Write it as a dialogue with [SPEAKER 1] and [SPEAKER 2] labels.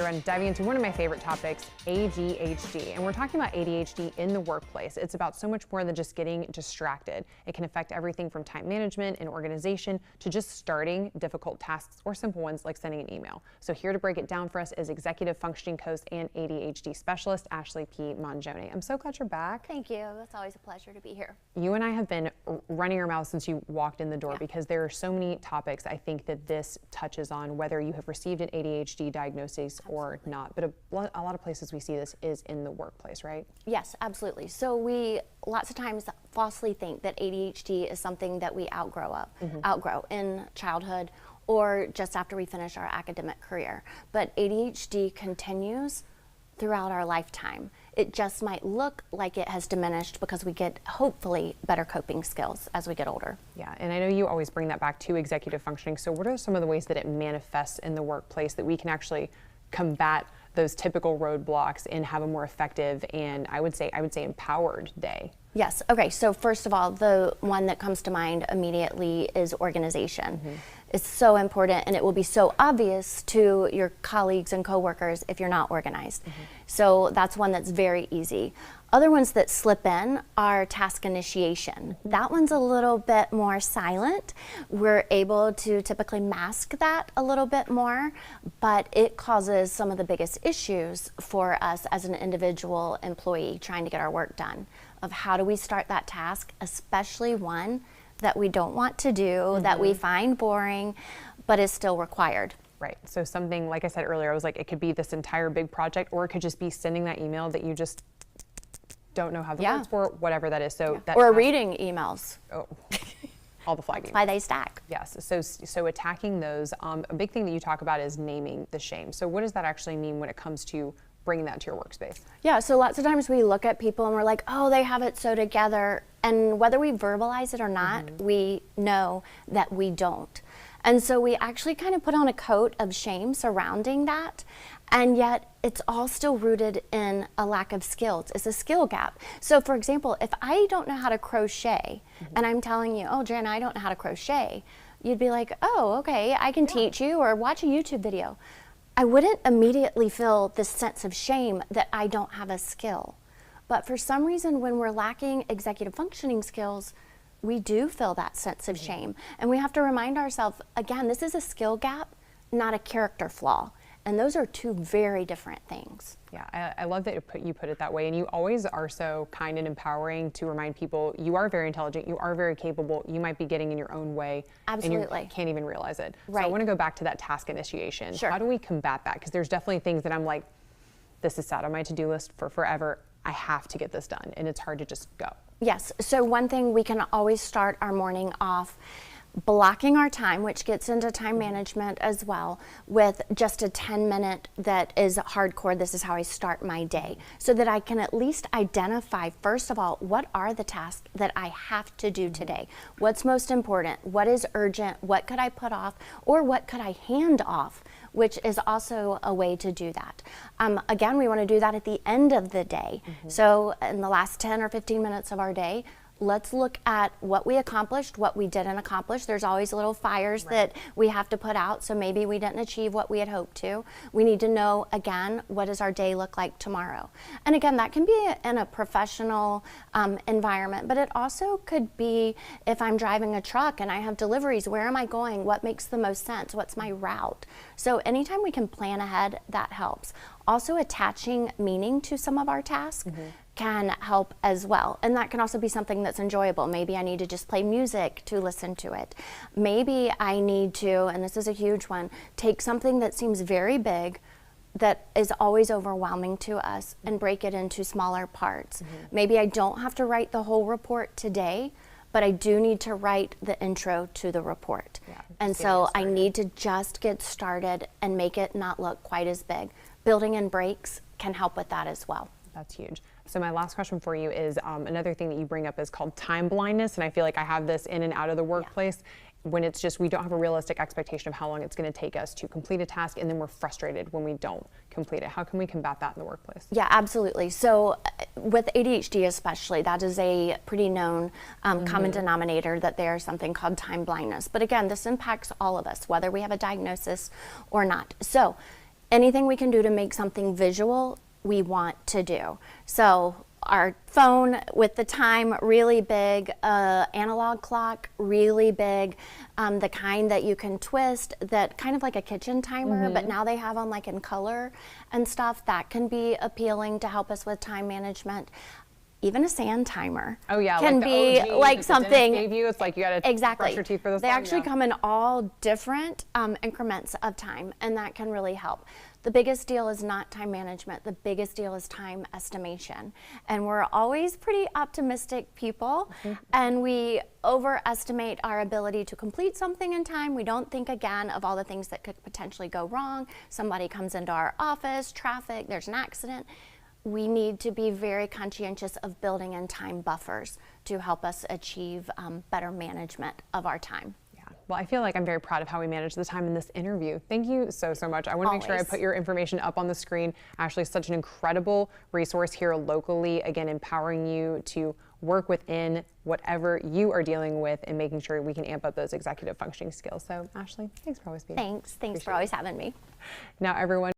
[SPEAKER 1] And diving into one of my favorite topics, ADHD. And we're talking about ADHD in the workplace. It's about so much more than just getting distracted. It can affect everything from time management and organization to just starting difficult tasks or simple ones like sending an email. So here to break it down for us is executive functioning coach and ADHD specialist, Ashley P. Mangione. I'm so glad you're back.
[SPEAKER 2] Thank you. It's always a pleasure to be here.
[SPEAKER 1] You and I have been running our mouths since you walked in the door because there are so many topics I think that this touches on, whether you have received an ADHD diagnosis or not. But a lot of places we see this is in the workplace, right?
[SPEAKER 2] Yes, absolutely. So we lots of times falsely think that ADHD is something that we outgrow in childhood or just after we finish our academic career. But ADHD continues throughout our lifetime. It just might look like it has diminished because we get, hopefully, better coping skills as we get older.
[SPEAKER 1] Yeah, and I know you always bring that back to executive functioning. So what are some of the ways that it manifests in the workplace that we can actually combat those typical roadblocks and have a more effective and I would say empowered day?
[SPEAKER 2] Yes. Okay. So first of all, the one that comes to mind immediately is organization. It's so important, and it will be so obvious to your colleagues and coworkers if you're not organized. So that's one that's very easy. Other ones that slip in are task initiation. That one's a little bit more silent. We're able to typically mask that a little bit more, but it causes some of the biggest issues for us as an individual employee trying to get our work done. Of how do we start that task, especially one that we don't want to do, that we find boring, but is still required.
[SPEAKER 1] Right. So something, like I said earlier, I was like, it could be this entire big project, or it could just be sending that email that you just don't know how the words for, whatever that is. So that
[SPEAKER 2] or reading emails.
[SPEAKER 1] Oh, all the flagging.
[SPEAKER 2] That's why they stack.
[SPEAKER 1] Yes. So attacking those. A big thing that you talk about is naming the shame. So what does that actually mean when it comes to bringing that to your workspace?
[SPEAKER 2] Yeah, so lots of times we look at people and we're like, oh, they have it so together. And whether we verbalize it or not, we know that we don't. And so we actually kind of put on a coat of shame surrounding that. And yet it's all still rooted in a lack of skills. It's a skill gap. So for example, if I don't know how to crochet and I'm telling you, oh, Jen, I don't know how to crochet, you'd be like, oh, okay, I can teach you or watch a YouTube video. I wouldn't immediately feel this sense of shame that I don't have a skill. But for some reason, when we're lacking executive functioning skills, we do feel that sense of shame. And we have to remind ourselves, again, this is a skill gap, not a character flaw. And those are two very different things.
[SPEAKER 1] Yeah, I love that you put it that way. And you always are so kind and empowering to remind people you are very intelligent, you are very capable, you might be getting in your own way.
[SPEAKER 2] Absolutely.
[SPEAKER 1] And you can't even realize it.
[SPEAKER 2] Right.
[SPEAKER 1] So I want to go back to that task initiation.
[SPEAKER 2] Sure.
[SPEAKER 1] How do we combat that? Because there's definitely things that I'm like, this is sat on my to-do list for forever. I have to get this done. And it's hard to just go.
[SPEAKER 2] Yes. So one thing, we can always start our morning off blocking our time, which gets into time management as well, with just a 10-minute that is hardcore. This is how I start my day, so that I can at least identify, first of all, what are the tasks that I have to do today? What's most important? What is urgent? What could I put off? Or what could I hand off? Which is also a way to do that. Again, we want to do that at the end of the day. So in the last 10 or 15 minutes of our day, let's look at what we accomplished, what we didn't accomplish. There's always little fires that we have to put out, so maybe we didn't achieve what we had hoped to. We need to know, again, what does our day look like tomorrow? And again, that can be in a professional environment, but it also could be if I'm driving a truck and I have deliveries, where am I going? What makes the most sense? What's my route? So anytime we can plan ahead, that helps. Also, attaching meaning to some of our tasks can help as well. And that can also be something that's enjoyable. Maybe I need to just play music to listen to it. Maybe I need to, and this is a huge one, take something that seems very big, that is always overwhelming to us, and break it into smaller parts. Maybe I don't have to write the whole report today, but I do need to write the intro to the report. And so I need to just get started and make it not look quite as big. Building in breaks can help with that as well.
[SPEAKER 1] That's huge. So my last question for you is another thing that you bring up is called time blindness. And I feel like I have this in and out of the workplace when it's just we don't have a realistic expectation of how long it's going to take us to complete a task, and then we're frustrated when we don't complete it. How can we combat that in the workplace?
[SPEAKER 2] Yeah, absolutely. So with ADHD especially, that is a pretty known common denominator, that there's something called time blindness. But again, this impacts all of us, whether we have a diagnosis or not. So anything we can do to make something visual, we want to do. So our phone with the time really big, analog clock really big, the kind that you can twist, that kind of like a kitchen timer, but now they have them like in color and stuff. That can be appealing to help us with time management. Even a sand timer can
[SPEAKER 1] like
[SPEAKER 2] be
[SPEAKER 1] OG
[SPEAKER 2] like
[SPEAKER 1] that the
[SPEAKER 2] something.
[SPEAKER 1] dentist gave you. It's like you got to brush your teeth for this.
[SPEAKER 2] They actually come in all different increments of time, and that can really help. The biggest deal is not time management. The biggest deal is time estimation. And we're always pretty optimistic people, and we overestimate our ability to complete something in time. We don't think again of all the things that could potentially go wrong. Somebody comes into our office, traffic, there's an accident. We need to be very conscientious of building in time buffers to help us achieve better management of our time.
[SPEAKER 1] Well, I feel like I'm very proud of how we managed the time in this interview. Thank you so much. I want to make sure I put your information up on the screen. Ashley's such an incredible resource here locally, again, empowering you to work within whatever you are dealing with and making sure we can amp up those executive functioning skills. So, Ashley, thanks for always being here.
[SPEAKER 2] Thanks for always having me.
[SPEAKER 1] Now, everyone.